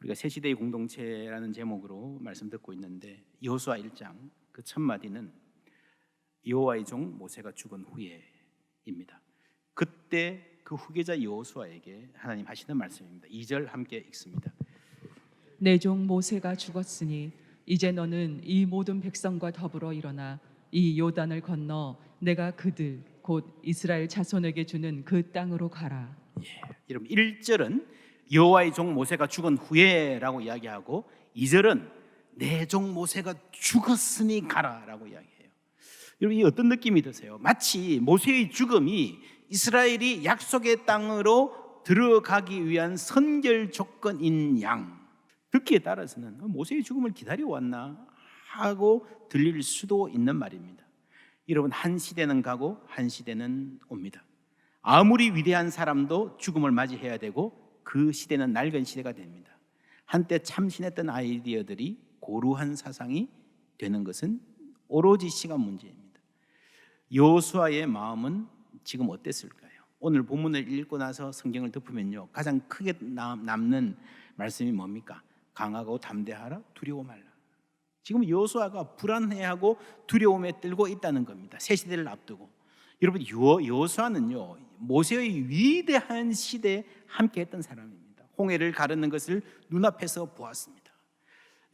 우리가 새 시대의 공동체라는 제목으로 말씀 듣고 있는데, 여호수아 1장 그 첫 마디는 여호와의 종 모세가 죽은 후에입니다. 그때 그 후계자 여호수아에게 하나님 하시는 말씀입니다. 2절 함께 읽습니다. 내 종 모세가 죽었으니 이제 너는 이 모든 백성과 더불어 일어나 이 요단을 건너 내가 그들 곧 이스라엘 자손에게 주는 그 땅으로 가라. 여러분, 1절은 여호와의 종 모세가 죽은 후에라고 이야기하고, 2절은 내 종 모세가 죽었으니 가라라고 이야기해요. 여러분, 이 어떤 느낌이 드세요? 마치 모세의 죽음이 이스라엘이 약속의 땅으로 들어가기 위한 선결 조건인 양, 듣기에 따라서는 모세의 죽음을 기다려왔나 하고 들릴 수도 있는 말입니다. 여러분, 한 시대는 가고 한 시대는 옵니다. 아무리 위대한 사람도 죽음을 맞이해야 되고 그 시대는 낡은 시대가 됩니다. 한때 참신했던 아이디어들이 고루한 사상이 되는 것은 오로지 시간 문제입니다. 여호수아의 마음은 지금 어땠을까요? 오늘 본문을 읽고 나서 성경을 덮으면요, 가장 크게 남는 말씀이 뭡니까? 강하고 담대하라, 두려워 말라. 지금 여호수아가 불안해하고 두려움에 떨고 있다는 겁니다. 새 시대를 앞두고. 여러분, 여호수아는요, 모세의 위대한 시대에 함께했던 사람입니다. 홍해를 가르는 것을 눈앞에서 보았습니다.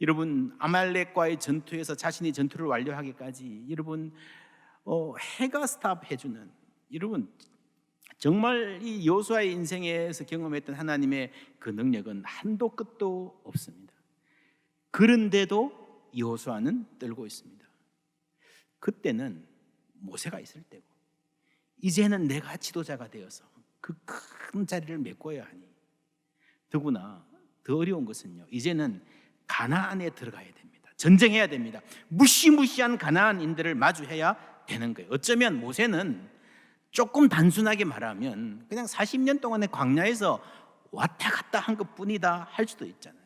여러분, 아말렉과의 전투에서 자신이 전투를 완료하기까지 여러분 해가 스탑해주는, 여러분 정말 이 여호수아의 인생에서 경험했던 하나님의 그 능력은 한도 끝도 없습니다. 그런데도 여호수아는 떨고 있습니다. 그때는 모세가 있을 때고, 이제는 내가 지도자가 되어서 그 큰 자리를 메꿔야 하니, 더구나 더 어려운 것은요, 이제는 가나안에 들어가야 됩니다. 전쟁해야 됩니다. 무시무시한 가나안인들을 마주해야 되는 거예요. 어쩌면 모세는 조금 단순하게 말하면 그냥 40년 동안의 광야에서 왔다 갔다 한 것뿐이다 할 수도 있잖아요.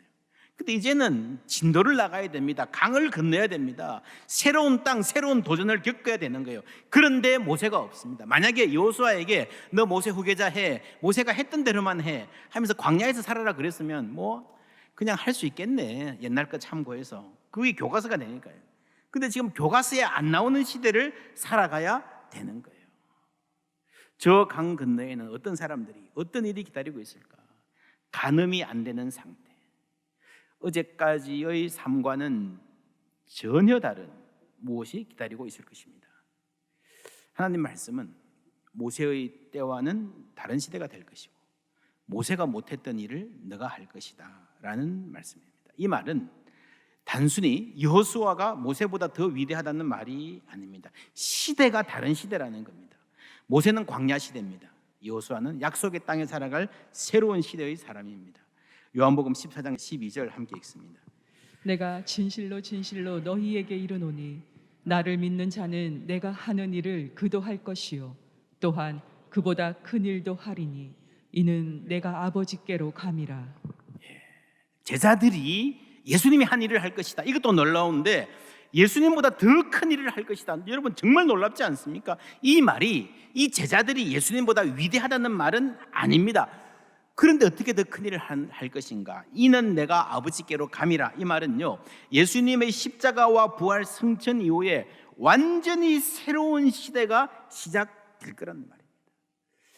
근데 이제는 진도를 나가야 됩니다. 강을 건너야 됩니다. 새로운 땅, 새로운 도전을 겪어야 되는 거예요. 그런데 모세가 없습니다. 만약에 여호수아에게 너 모세 후계자 해, 모세가 했던 대로만 해 하면서 광야에서 살아라 그랬으면 뭐 그냥 할 수 있겠네, 옛날 거 참고해서. 그게 교과서가 되니까요. 근데 지금 교과서에 안 나오는 시대를 살아가야 되는 거예요. 저 강 건너에는 어떤 사람들이, 어떤 일이 기다리고 있을까? 가늠이 안 되는 상태. 어제까지의 삶과는 전혀 다른 무엇이 기다리고 있을 것입니다. 하나님 말씀은 모세의 때와는 다른 시대가 될 것이고, 모세가 못했던 일을 너가 할 것이다 라는 말씀입니다. 이 말은 단순히 여호수아가 모세보다 더 위대하다는 말이 아닙니다. 시대가 다른 시대라는 겁니다. 모세는 광야 시대입니다. 여호수아는 약속의 땅에 살아갈 새로운 시대의 사람입니다. 요한복음 14장 12절 함께 읽습니다. 내가 진실로 진실로 너희에게 이르노니 나를 믿는 자는 내가 하는 일을 그도 할 것이요 또한 그보다 큰 일도 하리니 이는 내가 아버지께로 감이라. 제자들이 예수님이 한 일을 할 것이다, 이것도 놀라운데 예수님보다 더 큰 일을 할 것이다, 여러분 정말 놀랍지 않습니까? 이 말이, 이 제자들이 예수님보다 위대하다는 말은 아닙니다. 그런데 어떻게 더 큰 일을 할 것인가? 이는 내가 아버지께로 감이라. 이 말은요, 예수님의 십자가와 부활 승천 이후에 완전히 새로운 시대가 시작될 거라는 말입니다.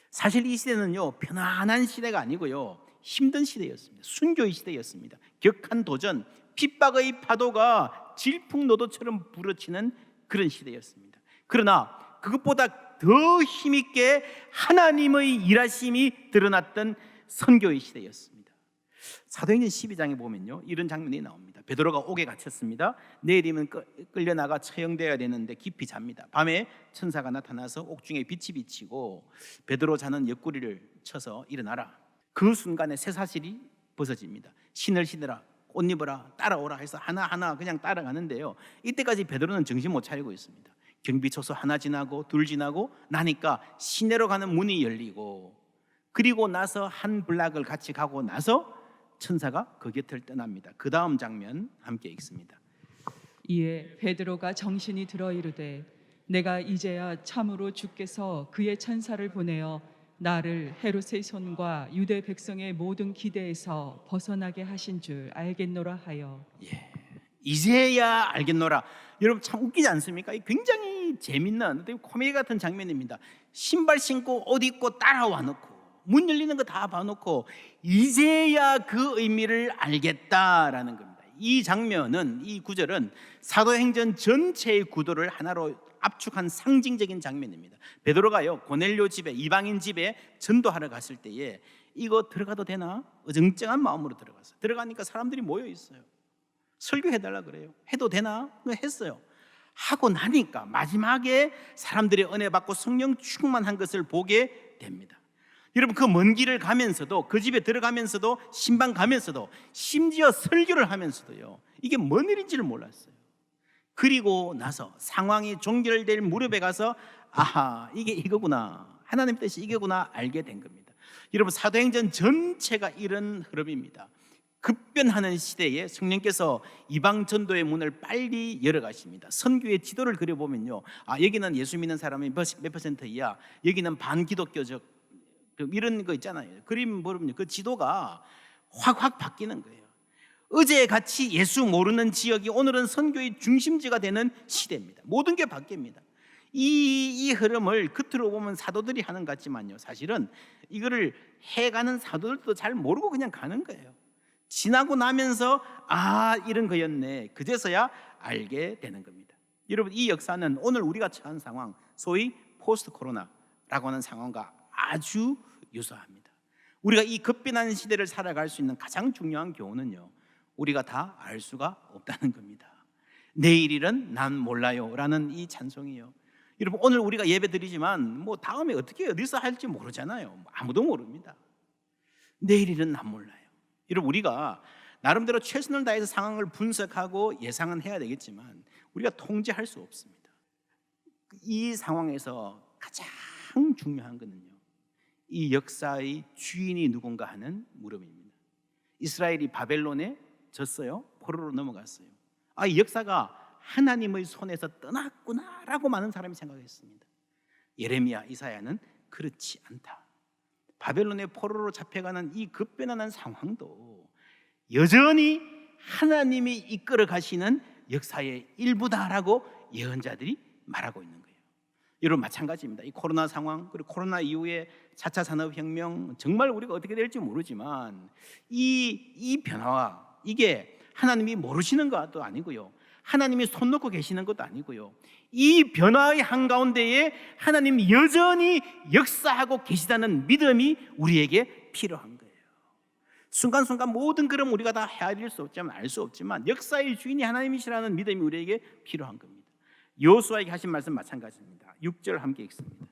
사실 이 시대는요, 편안한 시대가 아니고요, 힘든 시대였습니다. 순교의 시대였습니다. 격한 도전, 핍박의 파도가 질풍노도처럼 부러치는 그런 시대였습니다. 그러나 그것보다 더 힘있게 하나님의 일하심이 드러났던 선교의 시대였습니다. 사도행전 12장에 보면요, 이런 장면이 나옵니다. 베드로가 옥에 갇혔습니다. 내일이면 끌려나가 처형되어야 되는데 깊이 잡니다. 밤에 천사가 나타나서 옥중에 빛이 비치고 베드로 자는 옆구리를 쳐서 일어나라. 그 순간에 쇠사슬이 벗어집니다. 신을 신으라, 옷 입어라, 따라오라 해서 하나하나 그냥 따라가는데요, 이때까지 베드로는 정신 못 차리고 있습니다. 경비초소 하나 지나고 둘 지나고 나니까 시내로 가는 문이 열리고, 그리고 나서 한 블락을 같이 가고 나서 천사가 그 곁을 떠납니다. 그 다음 장면 함께 읽습니다. 이에 베드로가 정신이 들어 이르되 내가 이제야 참으로 주께서 그의 천사를 보내어 나를 헤롯의 손과 유대 백성의 모든 기대에서 벗어나게 하신 줄 알겠노라 하여. 예. 이제야 알겠노라. 여러분 참 웃기지 않습니까? 굉장히 재밌는 코미디 같은 장면입니다. 신발 신고 옷 입고 따라와 놓고 문 열리는 거 다 봐놓고 이제야 그 의미를 알겠다라는 겁니다. 이 장면은, 이 구절은 사도행전 전체의 구도를 하나로 압축한 상징적인 장면입니다. 베드로가요 고넬료 집에, 이방인 집에 전도하러 갔을 때에 이거 들어가도 되나? 어정쩡한 마음으로 들어갔어요. 들어가니까 사람들이 모여 있어요. 설교해달라 그래요. 해도 되나? 했어요. 하고 나니까 마지막에 사람들의 은혜 받고 성령 충만한 것을 보게 됩니다. 여러분 그 먼 길을 가면서도, 그 집에 들어가면서도, 신방 가면서도, 심지어 설교를 하면서도요, 이게 뭔 일인지를 몰랐어요. 그리고 나서 상황이 종결될 무렵에 가서 아하, 이게 이거구나, 하나님 뜻이 이거구나 알게 된 겁니다. 여러분 사도행전 전체가 이런 흐름입니다. 급변하는 시대에 성령께서 이방 전도의 문을 빨리 열어가십니다. 선교의 지도를 그려보면요, 여기는 예수 믿는 사람이 몇 퍼센트이야, 여기는 반기독교적 이런 거 있잖아요. 그림 보면 그 지도가 확 바뀌는 거예요. 어제 같이 예수 모르는 지역이 오늘은 선교의 중심지가 되는 시대입니다. 모든 게 바뀝니다. 이 흐름을 겉으로 보면 사도들이 하는 것 같지만요, 사실은 이거를 해가는 사도들도 잘 모르고 그냥 가는 거예요. 지나고 나면서 이런 거였네, 그제서야 알게 되는 겁니다. 여러분 이 역사는 오늘 우리가 처한 상황, 소위 포스트 코로나라고 하는 상황과 아주 유사합니다. 우리가 이 급변하는 시대를 살아갈 수 있는 가장 중요한 교훈은요, 우리가 다 알 수가 없다는 겁니다. 내일 일은 난 몰라요 라는 이 찬송이요, 여러분 오늘 우리가 예배 드리지만 다음에 어떻게 어디서 할지 모르잖아요. 아무도 모릅니다. 내일 일은 난 몰라요. 여러분 우리가 나름대로 최선을 다해서 상황을 분석하고 예상은 해야 되겠지만 우리가 통제할 수 없습니다. 이 상황에서 가장 중요한 것은요, 이 역사의 주인이 누군가 하는 물음입니다. 이스라엘이 바벨론에 졌어요. 포로로 넘어갔어요. 이 역사가 하나님의 손에서 떠났구나라고 많은 사람이 생각했습니다. 예레미야, 이사야는 그렇지 않다. 바벨론의 포로로 잡혀가는 이 급변하는 상황도 여전히 하나님이 이끌어 가시는 역사의 일부다라고 예언자들이 말하고 있는 거예요. 여러분 마찬가지입니다. 이 코로나 상황, 그리고 코로나 이후에 4차 산업혁명, 정말 우리가 어떻게 될지 모르지만 이 변화와 이게 하나님이 모르시는 것도 아니고요, 하나님이 손 놓고 계시는 것도 아니고요, 이 변화의 한가운데에 하나님이 여전히 역사하고 계시다는 믿음이 우리에게 필요한 거예요. 순간순간 모든 그럼 우리가 다 헤아릴 수 없지만, 알 수 없지만 역사의 주인이 하나님이시라는 믿음이 우리에게 필요한 겁니다. 여호수아에게 하신 말씀 마찬가지입니다. 6절 함께 읽습니다.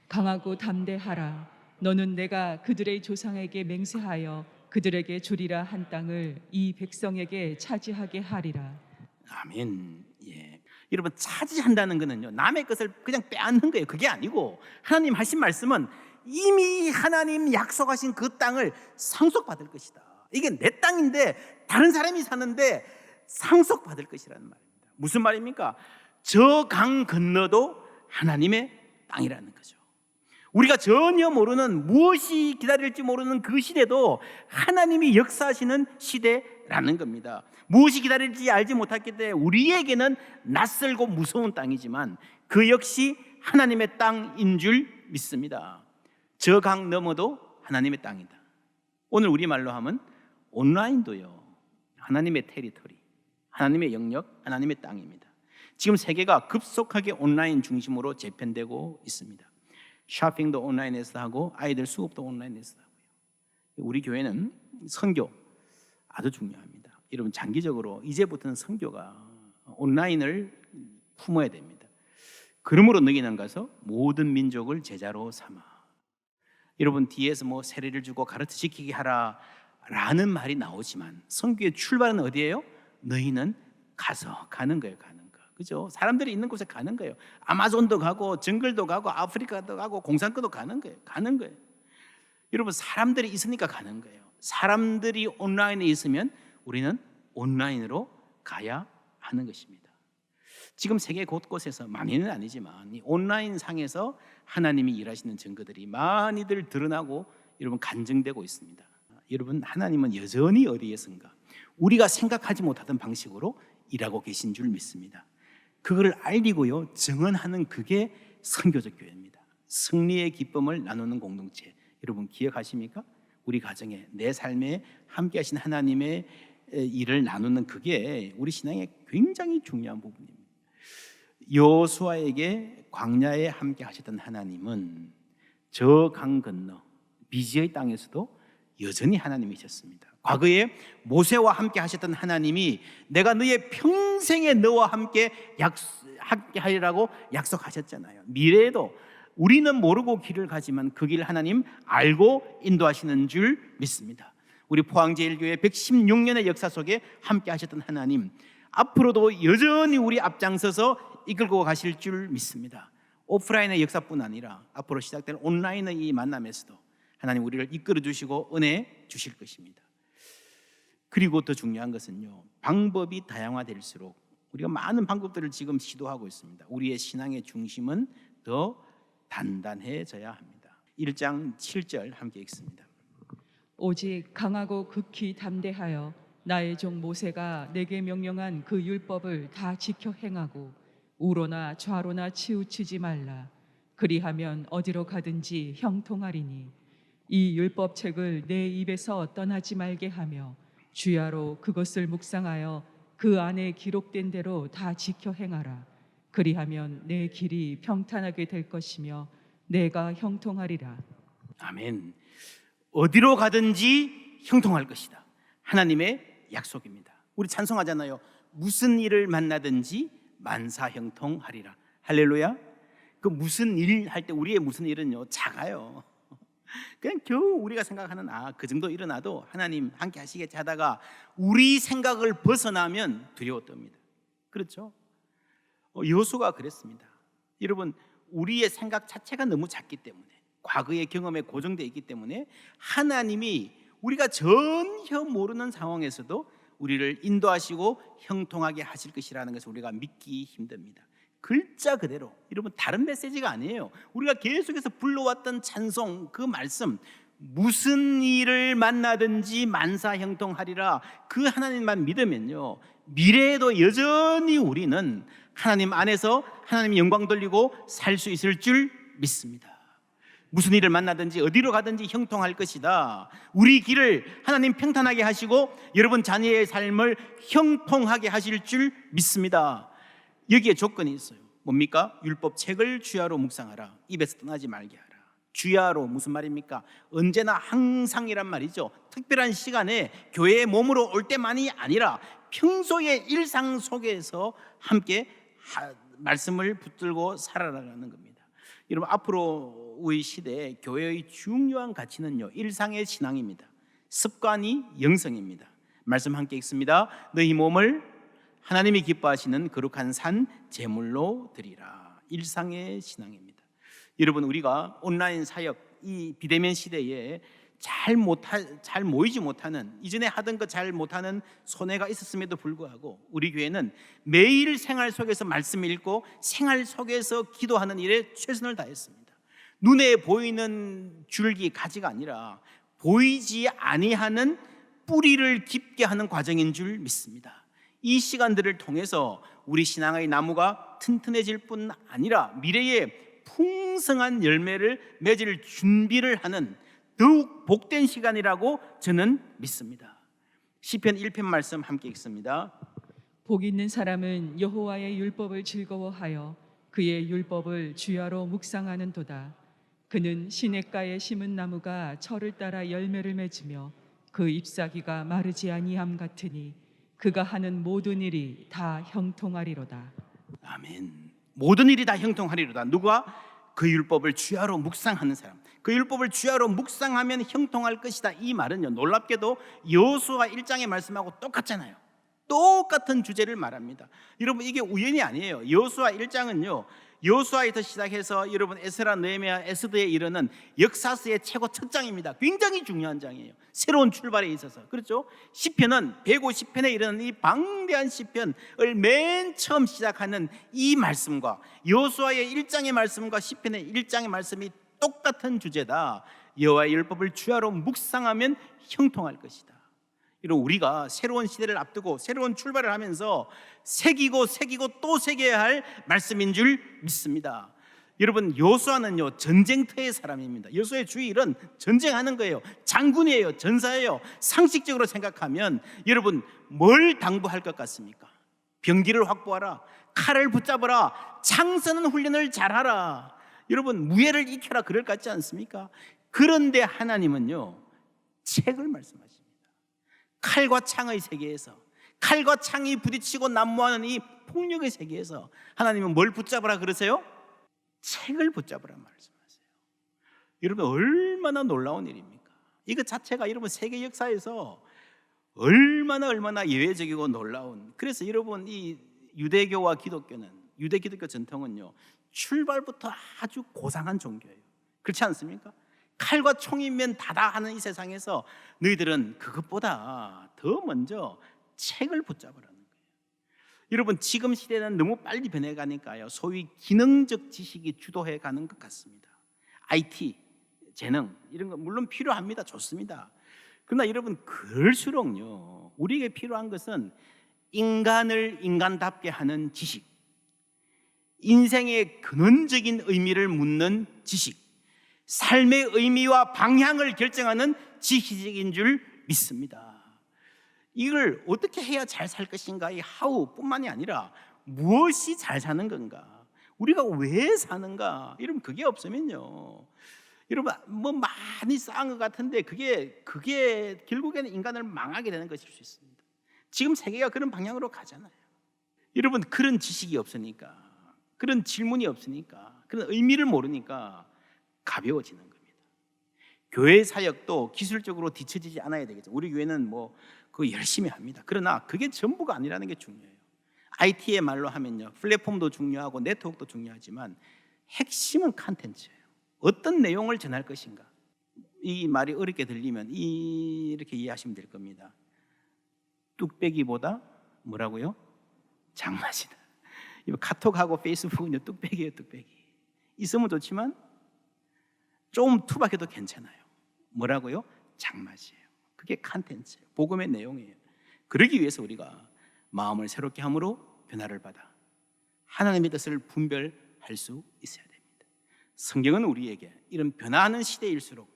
강하고 담대하라. 너는 내가 그들의 조상에게 맹세하여 그들에게 주리라 한 땅을 이 백성에게 차지하게 하리라. 아멘. 예. 여러분 차지한다는 것은요, 남의 것을 그냥 빼앗는 거예요. 그게 아니고 하나님 하신 말씀은 이미 하나님 약속하신 그 땅을 상속받을 것이다. 이게 내 땅인데 다른 사람이 사는데 상속받을 것이라는 말입니다. 무슨 말입니까? 저 강 건너도 하나님의 땅이라는 거죠. 우리가 전혀 모르는, 무엇이 기다릴지 모르는 그 시대도 하나님이 역사하시는 시대라는 겁니다. 무엇이 기다릴지 알지 못했기 때문에 우리에게는 낯설고 무서운 땅이지만 그 역시 하나님의 땅인 줄 믿습니다. 저 강 너머도 하나님의 땅이다. 오늘 우리말로 하면 온라인도요, 하나님의 테리토리, 하나님의 영역, 하나님의 땅입니다. 지금 세계가 급속하게 온라인 중심으로 재편되고 있습니다. 쇼핑도 온라인에서 하고 아이들 수업도 온라인에서 하고요. 우리 교회는 선교 아주 중요합니다. 여러분 장기적으로 이제부터는 선교가 온라인을 품어야 됩니다. 그러므로 너희는 가서 모든 민족을 제자로 삼아. 여러분 뒤에서 세례를 주고 가르치시키게 하라 라는 말이 나오지만 선교의 출발은 어디예요? 너희는 가서 가는 거예요. 가는 거. 그죠? 사람들이 있는 곳에 가는 거예요. 아마존도 가고 정글도 가고 아프리카도 가고 공산권도 가는 거예요. 가는 거예요. 여러분 사람들이 있으니까 가는 거예요. 사람들이 온라인에 있으면 우리는 온라인으로 가야 하는 것입니다. 지금 세계 곳곳에서, 많이는 아니지만 이 온라인 상에서 하나님이 일하시는 증거들이 많이들 드러나고 여러분 간증되고 있습니다. 여러분, 하나님은 여전히 어디에선가 우리가 생각하지 못하던 방식으로 일하고 계신 줄 믿습니다. 그걸 알리고요 증언하는 그게 선교적 교회입니다. 승리의 기쁨을 나누는 공동체, 여러분 기억하십니까? 우리 가정에, 내 삶에 함께 하신 하나님의 일을 나누는 그게 우리 신앙의 굉장히 중요한 부분입니다. 여호수아에게 광야에 함께 하셨던 하나님은 저 강 건너 미지의 땅에서도 여전히 하나님이셨습니다. 과거에 모세와 함께 하셨던 하나님이 내가 너의 평생에 너와 함께 하리라고 약속하셨잖아요. 미래에도 우리는 모르고 길을 가지만 그 길 하나님 알고 인도하시는 줄 믿습니다. 우리 포항제일교회 116년의 역사 속에 함께 하셨던 하나님, 앞으로도 여전히 우리 앞장서서 이끌고 가실 줄 믿습니다. 오프라인의 역사뿐 아니라 앞으로 시작될 온라인의 이 만남에서도 하나님 우리를 이끌어 주시고 은혜 주실 것입니다. 그리고 더 중요한 것은요, 방법이 다양화될수록 우리가 많은 방법들을 지금 시도하고 있습니다. 우리의 신앙의 중심은 더 단단해져야 합니다. 1장 7절 함께 읽습니다. 오직 강하고 극히 담대하여 나의 종 모세가 내게 명령한 그 율법을 다 지켜 행하고 우로나 좌로나 치우치지 말라. 그리하면 어디로 가든지 형통하리니 이 율법책을 내 입에서 떠나지 말게 하며 주야로 그것을 묵상하여 그 안에 기록된 대로 다 지켜 행하라. 그리하면 내 길이 평탄하게 될 것이며 내가 형통하리라. 아멘. 어디로 가든지 형통할 것이다. 하나님의 약속입니다. 우리 찬송하잖아요. 무슨 일을 만나든지 만사형통하리라. 할렐루야. 그 무슨 일 할 때 우리의 무슨 일은요 작아요. 그냥 겨우 우리가 생각하는 그 정도 일어나도 하나님 함께 하시겠지 하다가 우리 생각을 벗어나면 두려워 떱니다. 그렇죠? 여호수아가 그랬습니다. 여러분, 우리의 생각 자체가 너무 작기 때문에, 과거의 경험에 고정되어 있기 때문에 하나님이 우리가 전혀 모르는 상황에서도 우리를 인도하시고 형통하게 하실 것이라는 것을 우리가 믿기 힘듭니다. 글자 그대로, 여러분 다른 메시지가 아니에요. 우리가 계속해서 불러왔던 찬송, 그 말씀, 무슨 일을 만나든지 만사형통하리라, 그 하나님만 믿으면요 미래에도 여전히 우리는 하나님 안에서 하나님 영광 돌리고 살 수 있을 줄 믿습니다. 무슨 일을 만나든지 어디로 가든지 형통할 것이다. 우리 길을 하나님 평탄하게 하시고 여러분 자녀의 삶을 형통하게 하실 줄 믿습니다. 여기에 조건이 있어요. 뭡니까? 율법책을 주야로 묵상하라. 입에서 떠나지 말게 하라. 주야로 무슨 말입니까? 언제나 항상이란 말이죠. 특별한 시간에 교회에 몸으로 올 때만이 아니라 평소의 일상 속에서 함께 말씀을 붙들고 살아가는 겁니다. 여러분, 앞으로 우리 시대에 교회의 중요한 가치는요 일상의 신앙입니다. 습관이 영성입니다. 말씀 함께 읽습니다. 너희 몸을 하나님이 기뻐하시는 거룩한 산 제물로 드리라. 일상의 신앙입니다. 여러분, 우리가 온라인 사역, 이 비대면 시대에 잘 모이지 못하는, 이전에 하던 거 잘 못하는 손해가 있었음에도 불구하고 우리 교회는 매일 생활 속에서 말씀 읽고 생활 속에서 기도하는 일에 최선을 다했습니다. 눈에 보이는 줄기, 가지가 아니라 보이지 아니하는 뿌리를 깊게 하는 과정인 줄 믿습니다. 이 시간들을 통해서 우리 신앙의 나무가 튼튼해질 뿐 아니라 미래에 풍성한 열매를 맺을 준비를 하는 더욱 복된 시간이라고 저는 믿습니다. 시편 1편 말씀 함께 읽습니다. 복 있는 사람은 여호와의 율법을 즐거워하여 그의 율법을 주야로 묵상하는도다. 그는 시냇가에 심은 나무가 철을 따라 열매를 맺으며 그 잎사귀가 마르지 아니함 같으니 그가 하는 모든 일이 다 형통하리로다. 아멘. 모든 일이 다 형통하리로다. 누가? 그 율법을 주야로 묵상하는 사람. 그 율법을 주야로 묵상하면 형통할 것이다. 이 말은요 놀랍게도 여호수아 1장의 말씀하고 똑같잖아요. 똑같은 주제를 말합니다. 여러분, 이게 우연이 아니에요. 여호수아 1장은요 여호수아에서 시작해서 여러분 에스라, 느헤미야, 에스더에 이르는 역사서의 최고 첫 장입니다. 굉장히 중요한 장이에요. 새로운 출발에 있어서. 그렇죠? 시편은 150편에 이르는 이 방대한 시편을 맨 처음 시작하는 이 말씀과 여호수아의 1장의 말씀과 시편의 1장의 말씀이 똑같은 주제다. 여호와의 율법을 주야로 묵상하면 형통할 것이다. 이런 우리가 새로운 시대를 앞두고 새로운 출발을 하면서 새기고 또 새겨야 할 말씀인 줄 믿습니다. 여러분, 여호수아는요 전쟁터의 사람입니다. 여호수아의 주일은 전쟁하는 거예요. 장군이에요. 전사예요. 상식적으로 생각하면 여러분 뭘 당부할 것 같습니까? 병기를 확보하라, 칼을 붙잡아라, 창서는 훈련을 잘하라, 여러분 무예를 익혀라, 그럴 것 같지 않습니까? 그런데 하나님은요 책을 말씀하십니다. 칼과 창의 세계에서, 칼과 창이 부딪히고 난무하는 이 폭력의 세계에서 하나님은 뭘 붙잡으라 그러세요? 책을 붙잡으라 말씀하세요. 여러분 얼마나 놀라운 일입니까? 이거 자체가 여러분 세계 역사에서 얼마나 예외적이고 놀라운. 그래서 여러분 이 유대교와 기독교는, 유대 기독교 전통은요 출발부터 아주 고상한 종교예요. 그렇지 않습니까? 칼과 총이면 다다 하는 이 세상에서 너희들은 그것보다 더 먼저 책을 붙잡으라는 거예요. 여러분 지금 시대는 너무 빨리 변해가니까요 소위 기능적 지식이 주도해 가는 것 같습니다. IT, 재능 이런 거 물론 필요합니다. 좋습니다. 그러나 여러분 그럴수록요 우리에게 필요한 것은 인간을 인간답게 하는 지식, 인생의 근원적인 의미를 묻는 지식, 삶의 의미와 방향을 결정하는 지식인 줄 믿습니다. 이걸 어떻게 해야 잘 살 것인가, 이 하우뿐만이 아니라 무엇이 잘 사는 건가, 우리가 왜 사는가, 여러분 그게 없으면요 여러분 뭐 많이 쌓은 것 같은데 그게 결국에는 인간을 망하게 되는 것일 수 있습니다. 지금 세계가 그런 방향으로 가잖아요. 여러분 그런 지식이 없으니까, 그런 질문이 없으니까, 그런 의미를 모르니까 가벼워지는 겁니다. 교회 사역도 기술적으로 뒤처지지 않아야 되겠죠. 우리 교회는 뭐 그거 열심히 합니다. 그러나 그게 전부가 아니라는 게 중요해요. IT의 말로 하면요 플랫폼도 중요하고 네트워크도 중요하지만 핵심은 컨텐츠예요. 어떤 내용을 전할 것인가. 이 말이 어렵게 들리면 이렇게 이해하시면 될 겁니다. 뚝배기보다 뭐라고요? 장맛이다. 카톡하고 페이스북은요 뚝배기예요. 뚝배기 있으면 좋지만 좀 투박해도 괜찮아요. 뭐라고요? 장맛이에요. 그게 컨텐츠예요. 복음의 내용이에요. 그러기 위해서 우리가 마음을 새롭게 함으로 변화를 받아 하나님의 뜻을 분별할 수 있어야 됩니다. 성경은 우리에게 이런 변화하는 시대일수록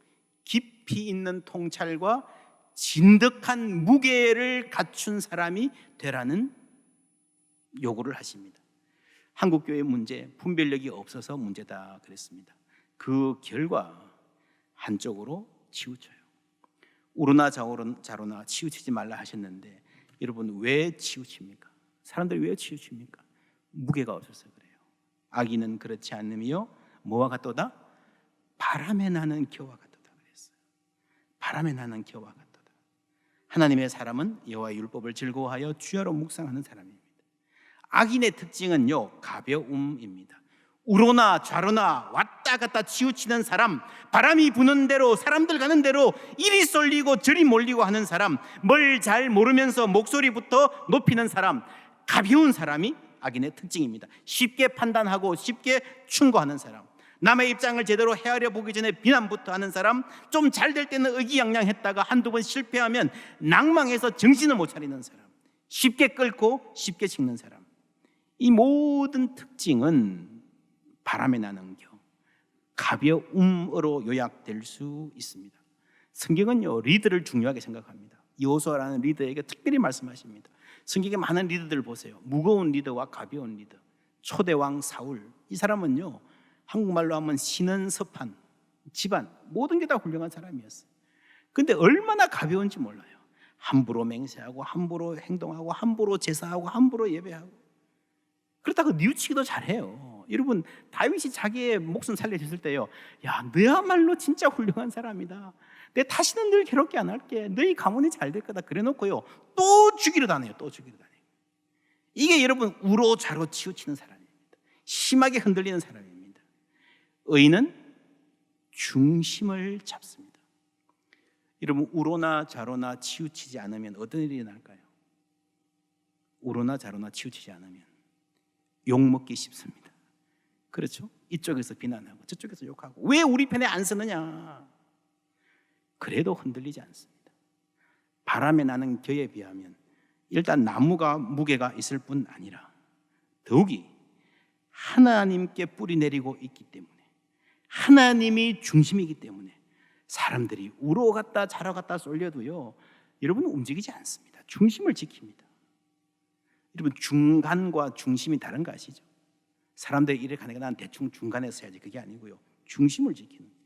깊이 있는 통찰과 진득한 무게를 갖춘 사람이 되라는 요구를 하십니다. 한국교회의 문제, 분별력이 없어서 문제다 그랬습니다. 그 결과 한쪽으로 치우쳐요. 우르나 자로나 치우치지 말라 하셨는데 여러분 왜 치우칩니까? 사람들이 왜 치우칩니까? 무게가 없어서 그래요. 악인은 그렇지 않으며 뭐와 같도다? 바람에 나는 겨와 같도다 그랬어요. 바람에 나는 겨와 같도다. 하나님의 사람은 여호와의 율법을 즐거워하여 주야로 묵상하는 사람입니다. 악인의 특징은요 가벼움입니다. 우로나 좌로나 왔다 갔다 치우치는 사람, 바람이 부는 대로 사람들 가는 대로 이리 쏠리고 저리 몰리고 하는 사람, 뭘 잘 모르면서 목소리부터 높이는 사람, 가벼운 사람이 악인의 특징입니다. 쉽게 판단하고 쉽게 충고하는 사람, 남의 입장을 제대로 헤아려 보기 전에 비난부터 하는 사람, 좀 잘 될 때는 의기양양했다가 한두 번 실패하면 낭망해서 정신을 못 차리는 사람, 쉽게 끓고 쉽게 식는 사람. 이 모든 특징은 바람에 나는 겨, 가벼움으로 요약될 수 있습니다. 성경은요 리더를 중요하게 생각합니다. 여호수아라는 리더에게 특별히 말씀하십니다. 성경에 많은 리더들 보세요. 무거운 리더와 가벼운 리더. 초대왕 사울, 이 사람은요 한국말로 하면 신은섭한 집안, 모든 게 다 훌륭한 사람이었어요. 근데 얼마나 가벼운지 몰라요. 함부로 맹세하고 함부로 행동하고 함부로 제사하고 함부로 예배하고, 그렇다고 뉘우치기도 잘해요. 여러분 다윗이 자기의 목숨 살려줬을 때요, 야 너야말로 진짜 훌륭한 사람이다, 내 다시는 늘 괴롭게 안 할게, 너희 가문이 잘 될 거다 그래놓고요 또 죽이려 다녀요. 또 죽이려 다녀요. 이게 여러분 우로 좌로 치우치는 사람입니다. 심하게 흔들리는 사람입니다. 의인은 중심을 잡습니다. 여러분, 우로나 좌로나 치우치지 않으면 어떤 일이 일어날까요? 우로나 좌로나 치우치지 않으면 욕먹기 쉽습니다. 그렇죠? 이쪽에서 비난하고 저쪽에서 욕하고 왜 우리 편에 안 서느냐. 그래도 흔들리지 않습니다. 바람에 나는 겨에 비하면 일단 나무가 무게가 있을 뿐 아니라 더욱이 하나님께 뿌리 내리고 있기 때문에, 하나님이 중심이기 때문에 사람들이 우로 갔다 좌로 갔다 쏠려도요, 여러분 움직이지 않습니다. 중심을 지킵니다. 여러분, 중간과 중심이 다른 거 아시죠? 사람들이 이렇게 가니까 난 대충 중간에 서야지, 그게 아니고요, 중심을 지키는 거예요.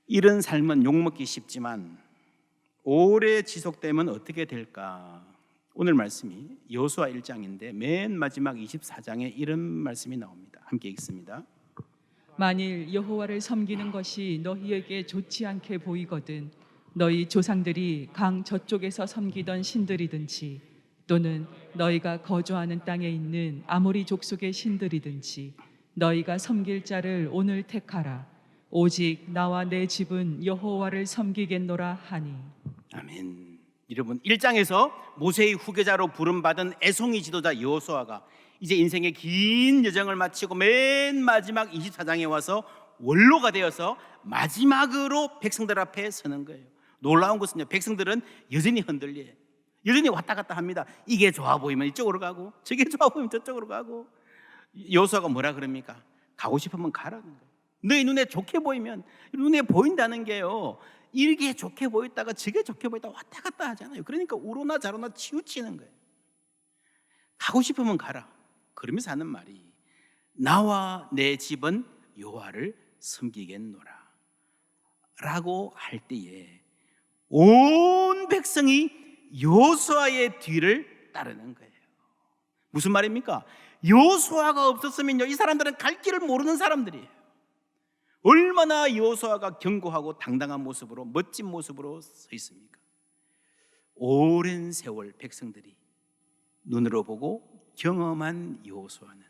이런 삶은 욕먹기 쉽지만 오래 지속되면 어떻게 될까? 오늘 말씀이 여호수아 1장인데 맨 마지막 24장에 이런 말씀이 나옵니다. 함께 읽습니다. 만일 여호와를 섬기는 것이 너희에게 좋지 않게 보이거든 너희 조상들이 강 저쪽에서 섬기던 신들이든지 또는 너희가 거주하는 땅에 있는 아모리 족속의 신들이든지 너희가 섬길 자를 오늘 택하라. 오직 나와 내 집은 여호와를 섬기겠노라 하니. 아멘. 여러분, 1장에서 모세의 후계자로 부름받은 애송이 지도자 여호수아가 이제 인생의 긴 여정을 마치고 맨 마지막 24장에 와서 원로가 되어서 마지막으로 백성들 앞에 서는 거예요. 놀라운 것은요, 백성들은 여전히 흔들려요. 여전히 왔다 갔다 합니다. 이게 좋아 보이면 이쪽으로 가고 저게 좋아 보이면 저쪽으로 가고. 여호수아가 뭐라 그럽니까? 가고 싶으면 가라는 거예요. 너희 눈에 좋게 보이면, 눈에 보인다는 게요, 이게 좋게 보였다가 저게 좋게 보였다가 왔다 갔다 하잖아요. 그러니까 우로나 좌로나 치우치는 거예요. 가고 싶으면 가라. 그러면서 하는 말이 나와 내 집은 여호와를 섬기겠노라 라고 할 때에 온 백성이 여호수아의 뒤를 따르는 거예요. 무슨 말입니까? 여호수아가 없었으면요, 이 사람들은 갈 길을 모르는 사람들이에요. 얼마나 여호수아가 견고하고 당당한 모습으로, 멋진 모습으로 서 있습니까? 오랜 세월 백성들이 눈으로 보고 경험한 여호수아는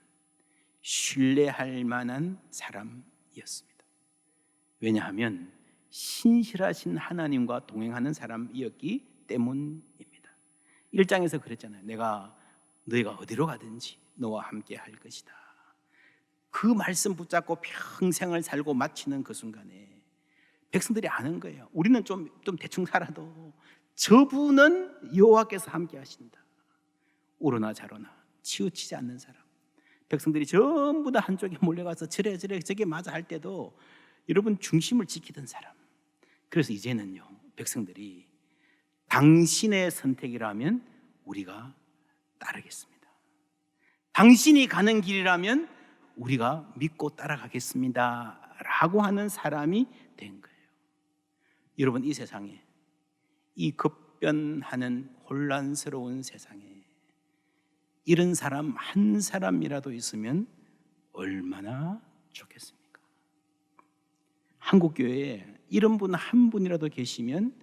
신뢰할 만한 사람이었습니다. 왜냐하면 신실하신 하나님과 동행하는 사람이었기 때문입니다. 1장에서 그랬잖아요. 너희가 어디로 가든지 너와 함께 할 것이다. 그 말씀 붙잡고 평생을 살고 마치는 그 순간에 백성들이 아는 거예요. 우리는 좀 대충 살아도 저분은 여호와께서 함께 하신다. 우로나 좌로나 치우치지 않는 사람. 백성들이 전부 다 한쪽에 몰려가서 저래 저게 맞아 할 때도 여러분 중심을 지키던 사람. 그래서 이제는요, 백성들이 당신의 선택이라면 우리가 따르겠습니다. 당신이 가는 길이라면 우리가 믿고 따라가겠습니다 라고 하는 사람이 된 거예요. 여러분, 이 세상에, 이 급변하는 혼란스러운 세상에 이런 사람 한 사람이라도 있으면 얼마나 좋겠습니까? 한국교회에 이런 분 한 분이라도 계시면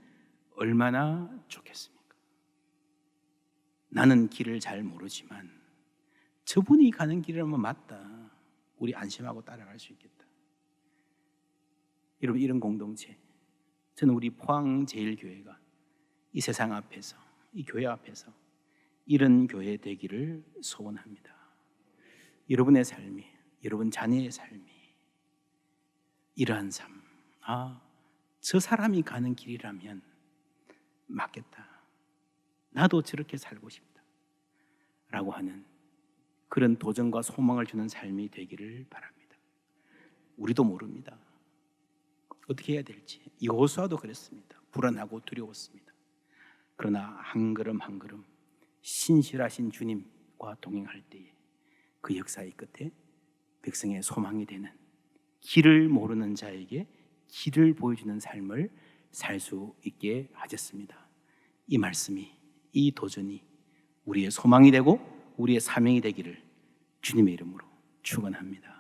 얼마나 좋겠습니까? 나는 길을 잘 모르지만 저분이 가는 길이라면 맞다. 우리 안심하고 따라갈 수 있겠다. 여러분, 이런 공동체, 저는 우리 포항제일교회가 이 세상 앞에서, 이 교회 앞에서 이런 교회 되기를 소원합니다. 여러분의 삶이, 여러분 자녀의 삶이 이러한 삶, 저 사람이 가는 길이라면 맞겠다. 나도 저렇게 살고 싶다 라고 하는 그런 도전과 소망을 주는 삶이 되기를 바랍니다. 우리도 모릅니다. 어떻게 해야 될지. 여호수아도 그랬습니다. 불안하고 두려웠습니다. 그러나 한 걸음 한 걸음 신실하신 주님과 동행할 때에 그 역사의 끝에 백성의 소망이 되는, 길을 모르는 자에게 길을 보여주는 삶을 살 수 있게 하셨습니다. 이 말씀이, 이 도전이 우리의 소망이 되고 우리의 사명이 되기를 주님의 이름으로 축원합니다.